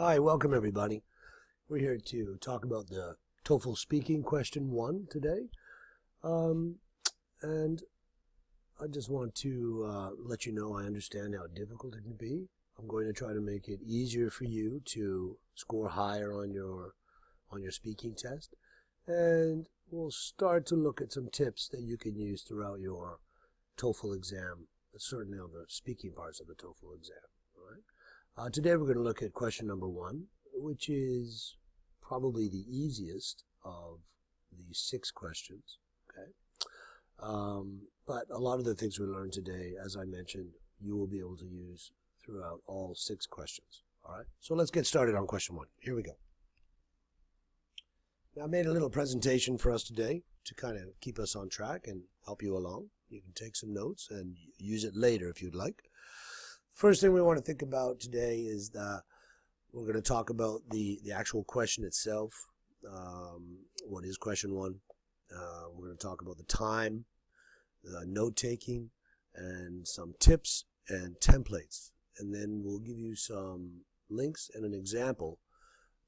Hi, welcome everybody. We're here to talk about the TOEFL Speaking question 1 today. And I just want to let you know I understand how difficult it can be. I'm going to try to make it easier for you to score higher on your speaking test. And we'll start to look at some tips that you can use throughout your TOEFL exam, certainly on the speaking parts of the TOEFL exam. All right? Today we're going to look at question number 1, which is probably the easiest of the 6 questions. Okay, but a lot of the things we learned today, as I mentioned, you will be able to use throughout all 6 questions. All right, so let's get started on question 1. Here we go. Now, I made a little presentation for us today to kind of keep us on track and help you along. You can take some notes and use it later if you'd like. First thing we want to think about today is that we're going to talk about the actual question itself. What is question 1? We're going to talk about the time, the note-taking, and some tips and templates. And then we'll give you some links and an example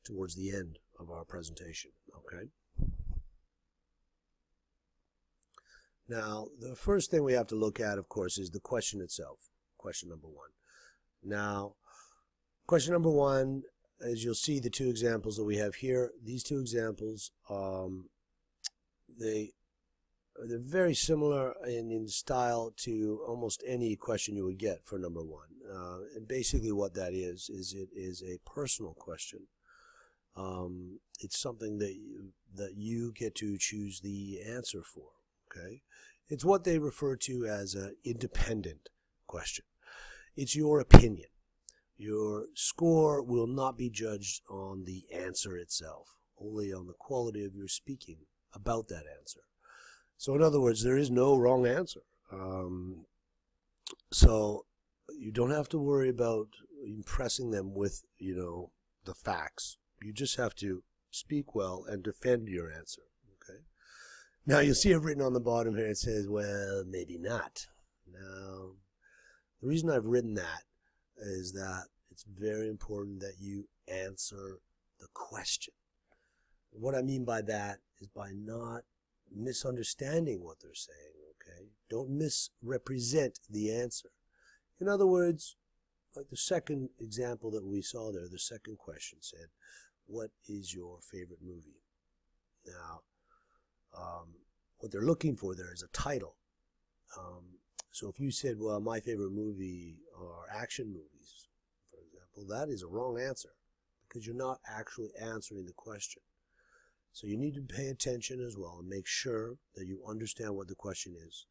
towards the end of our presentation. Okay? Now, the first thing we have to look at, of course, is the question itself. Question number 1. Now, question number 1, as you'll see the 2 examples that we have here, these 2 examples, they're very similar in style to almost any question you would get for number 1. And basically what that is it is a personal question. It's something that you get to choose the answer for. Okay, it's what they refer to as an independent question. It's your opinion. Your score will not be judged on the answer itself, only on the quality of your speaking about that answer. So in other words, there is no wrong answer. So you don't have to worry about impressing them with, the facts. You just have to speak well and defend your answer. Okay. Now you'll see it written on the bottom here. It says, well, maybe not. Now, the reason I've written that is that it's very important that you answer the question. What I mean by that is by not misunderstanding what they're saying, okay? Don't misrepresent the answer. In other words, like the second example that we saw there, the second question said, what is your favorite movie? Now, what they're looking for there is a title. So if you said, well, my favorite movie are action movies, for example, that is a wrong answer because you're not actually answering the question. So you need to pay attention as well and make sure that you understand what the question is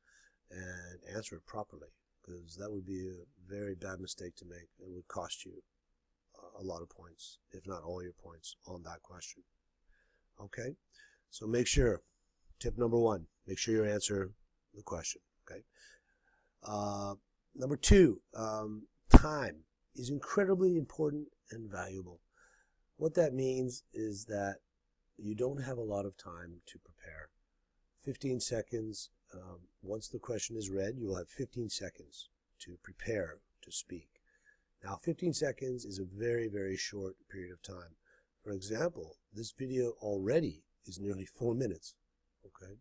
and answer it properly, because that would be a very bad mistake to make. It would cost you a lot of points, if not all your points on that question. Okay? So make sure, tip number 1, make sure you answer the question. Okay? Number 2, time is incredibly important and valuable. What that means is that you don't have a lot of time to prepare. 15 seconds, once the question is read, you'll have 15 seconds to prepare to speak. Now, 15 seconds is a very, very short period of time. For example, this video already is nearly 4 minutes. Okay?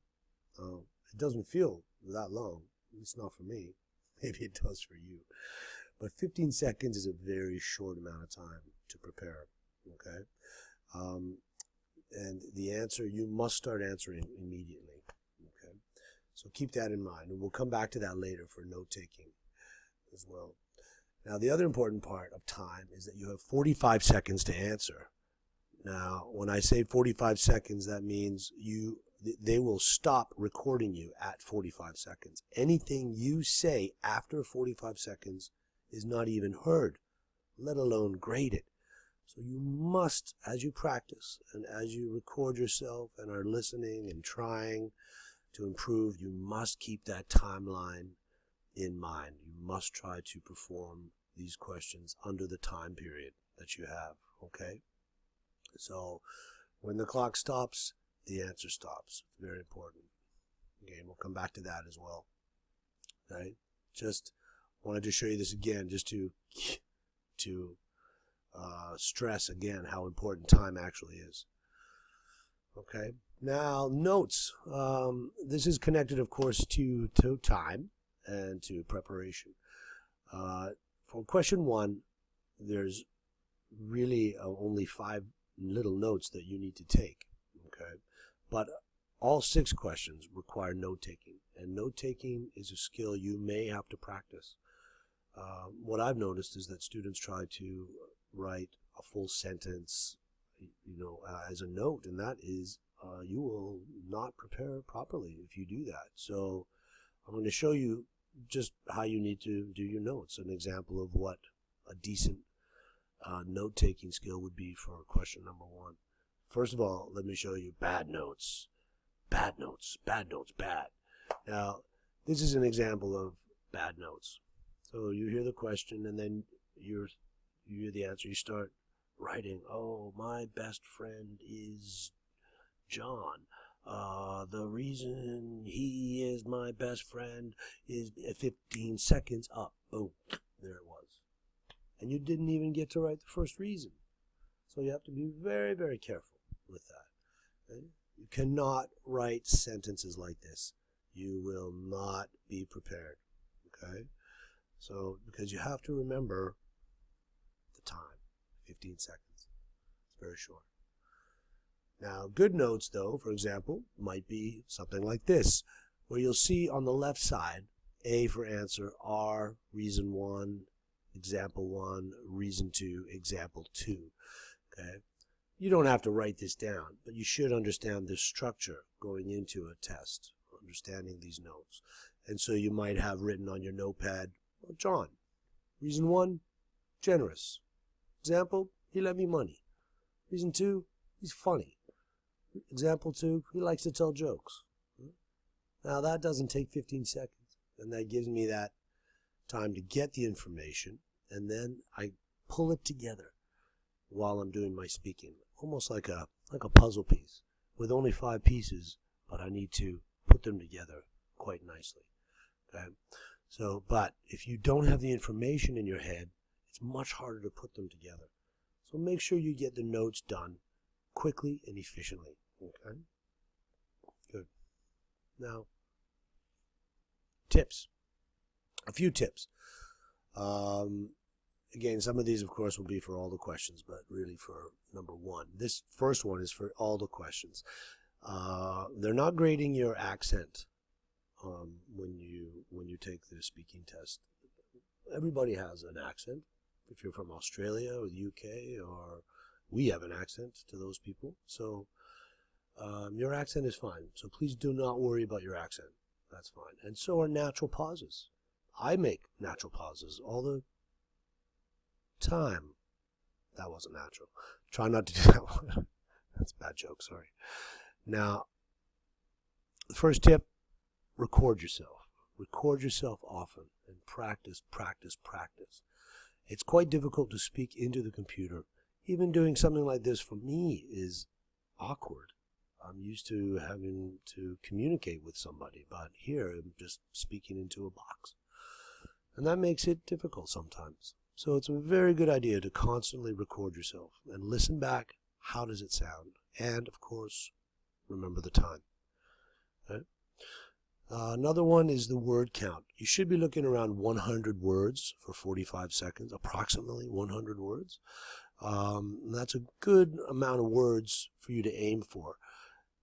It doesn't feel that long. It's not for me. Maybe it does for you. But 15 seconds is a very short amount of time to prepare. Okay? And the answer, you must start answering immediately. Okay? So keep that in mind. And we'll come back to that later for note-taking as well. Now, the other important part of time is that you have 45 seconds to answer. Now, when I say 45 seconds, that means they will stop recording you at 45 seconds. Anything you say after 45 seconds is not even heard, let alone graded. So you must, as you practice and as you record yourself and are listening and trying to improve, you must keep that timeline in mind. You must try to perform these questions under the time period that you have, okay? So when the clock stops, the answer stops. It's very important. Again, we'll come back to that as well. Okay? Just wanted to show you this again, just to stress again how important time actually is. Okay, now notes. This is connected, of course, to time and to preparation. For question 1, there's really only 5 little notes that you need to take. Okay, but all 6 questions require note-taking, and note-taking is a skill you may have to practice. What I've noticed is that students try to write a full sentence, as a note, and that is, you will not prepare properly if you do that. So I'm going to show you just how you need to do your notes, an example of what a decent note-taking skill would be for question number 1. First of all, let me show you bad notes. Bad notes, bad notes, bad. Now, this is an example of bad notes. So you hear the question, and then you hear the answer. You start writing, oh, my best friend is John. The reason he is my best friend is 15 seconds up. Boom, there it was. And you didn't even get to write the first reason. So you have to be very, very careful with that. Okay? You cannot write sentences like this. You will not be prepared. Okay? So, because you have to remember the time, 15 seconds. It's very short. Now, good notes, though, for example, might be something like this, where you'll see on the left side, A for answer, R, reason 1, example 1, reason 2, example 2. Okay? You don't have to write this down, but you should understand the structure going into a test, understanding these notes. And so you might have written on your notepad, well, John, reason 1, generous. Example, he lent me money. Reason 2, he's funny. Example 2, he likes to tell jokes. Now that doesn't take 15 seconds, and that gives me that time to get the information, and then I pull it together while I'm doing my speaking, almost like a puzzle piece with only 5 pieces, but I need to put them together quite nicely. Okay? So, but if you don't have the information in your head, it's much harder to put them together. So make sure you get the notes done quickly and efficiently. Okay? Good. Now, tips. A few tips. Again, some of these, of course, will be for all the questions, but really for number 1. This first one is for all the questions. They're not grading your accent when you take the speaking test. Everybody has an accent. If you're from Australia or the UK, or we have an accent to those people. So your accent is fine. So please do not worry about your accent. That's fine. And so are natural pauses. I make natural pauses all the time. That wasn't natural. Try not to do that one. That's a bad joke, sorry. Now, the first tip, record yourself. Record yourself often and practice, practice, practice. It's quite difficult to speak into the computer. Even doing something like this for me is awkward. I'm used to having to communicate with somebody, but here I'm just speaking into a box. And that makes it difficult sometimes. So it's a very good idea to constantly record yourself and listen back. How does it sound? And, of course, remember the time. Okay? Another one is the word count. You should be looking around 100 words for 45 seconds, approximately 100 words. That's a good amount of words for you to aim for.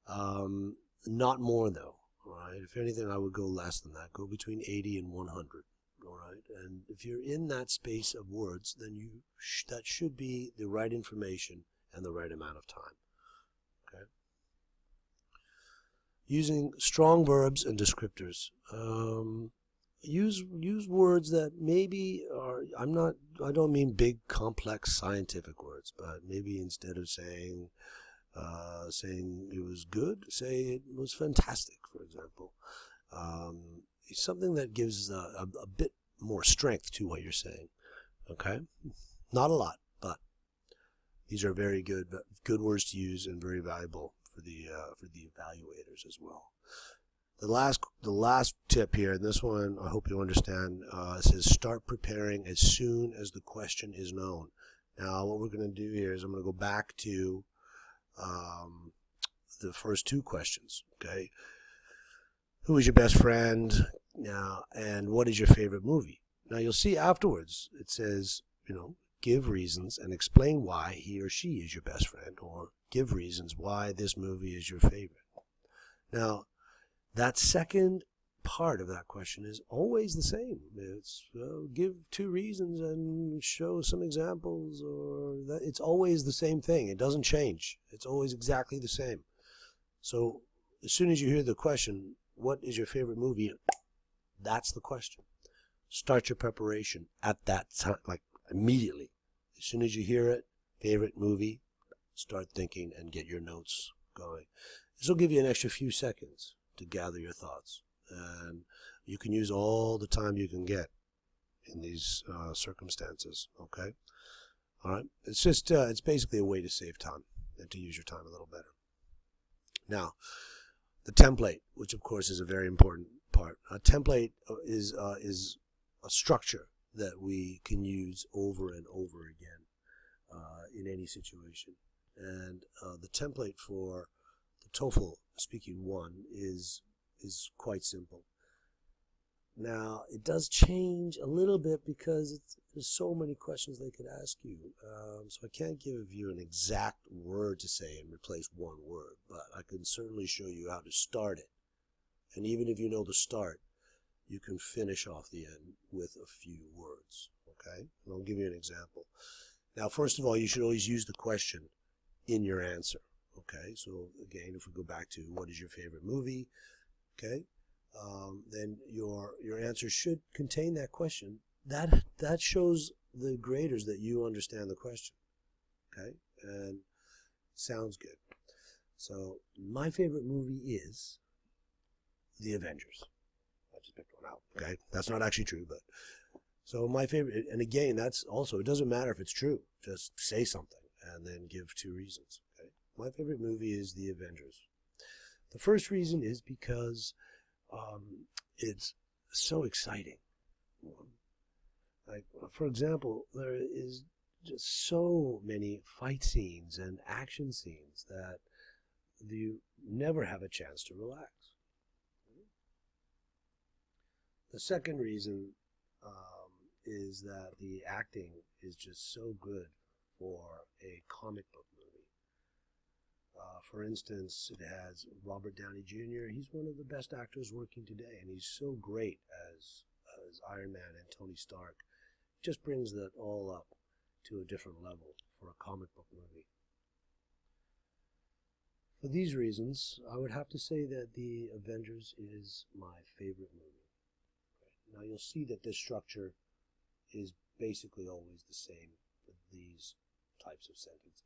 Not more, though. All right? If anything, I would go less than that. Go between 80 and 100. All right? And if you're in that space of words, then that should be the right information and the right amount of time. Okay? Using strong verbs and descriptors. Use words that maybe are, I don't mean big, complex scientific words, but maybe instead of saying it was good, say it was fantastic, for example. Something that gives a bit more strength to what you're saying. Okay? Not a lot, but these are very good words to use and very valuable for the evaluators as well. The last tip here, and this one I hope you understand, says start preparing as soon as the question is known. Now, what we're going to do here is I'm going to go back to the first two questions. Okay, who is your best friend? Now, and what is your favorite movie? Now, you'll see afterwards it says, give reasons and explain why he or she is your best friend, or give reasons why this movie is your favorite. Now, that second part of that question is always the same. It's give two reasons and show some examples, or that. It's always the same thing. It doesn't change. It's always exactly the same. So as soon as you hear the question, what is your favorite movie? That's the question. Start your preparation at that time, like immediately. As soon as you hear it, favorite movie, start thinking and get your notes going. This will give you an extra few seconds to gather your thoughts. And you can use all the time you can get in these circumstances, okay? All right? It's just, it's basically a way to save time and to use your time a little better. Now, the template, which of course is a very important part. A template is a structure that we can use over and over again in any situation. And the template for the TOEFL Speaking 1 is quite simple. Now, it does change a little bit because there's so many questions they could ask you. So I can't give you an exact word to say and replace one word, but I can certainly show you how to start it. And even if you know the start, you can finish off the end with a few words, okay? And I'll give you an example. Now, first of all, you should always use the question in your answer, okay? So again, if we go back to what is your favorite movie, okay? Then your answer should contain that question. That shows the graders that you understand the question, okay? And sounds good. So my favorite movie is The Avengers. I just picked one out, okay? That's not actually true, but so my favorite, and again, that's also, it doesn't matter if it's true. Just say something and then give two reasons, okay? My favorite movie is The Avengers. The first reason is because it's so exciting. Like, for example, there is just so many fight scenes and action scenes that you never have a chance to relax. The second reason is that the acting is just so good for a comic book movie. For instance, it has Robert Downey Jr. He's one of the best actors working today, and he's so great as Iron Man and Tony Stark. Just brings that all up to a different level for a comic book movie. For these reasons, I would have to say that The Avengers is my favorite movie. Now you'll see that this structure is basically always the same for these types of sentences.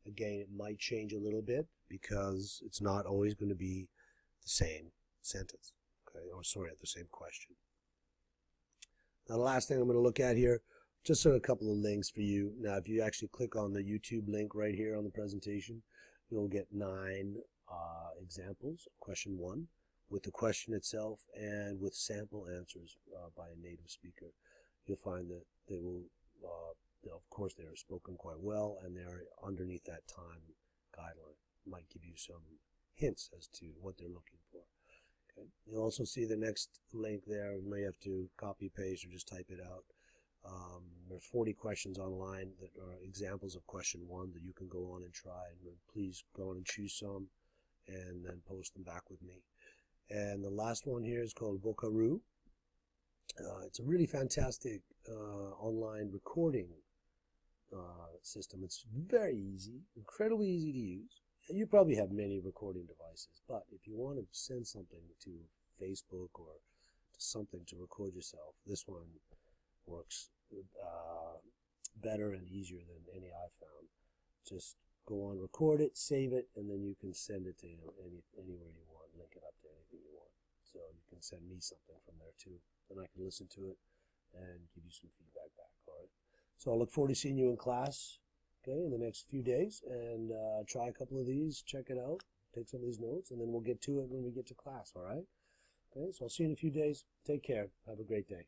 Again, it might change a little bit because it's not always going to be the same sentence, okay? Or sorry, the same question. Now the last thing I'm going to look at here, just a couple of links for you. Now if you actually click on the YouTube link right here on the presentation, you'll get 9 examples of question 1 with the question itself and with sample answers by a native speaker. You'll find that they will, of course, they are spoken quite well, and they're underneath that time guideline. Might give you some hints as to what they're looking for. Okay. You'll also see the next link there. You may have to copy paste or just type it out. There are 40 questions online that are examples of question 1 that you can go on and try. And please go on and choose some and then post them back with me. And the last one here is called Vocaroo. It's a really fantastic online recording system. It's very easy, incredibly easy to use. You probably have many recording devices, but if you want to send something to Facebook or to something to record yourself, this one works better and easier than any I've found. Just go on, record it, save it, and then you can send it to anywhere you want, link it up to anything you want. So you can send me something from there too, and I can listen to it and give you some feedback back. All right. So I look forward to seeing you in class, okay, in the next few days, and try a couple of these, check it out, take some of these notes, and then we'll get to it when we get to class. All right. Okay. So I'll see you in a few days. Take care. Have a great day.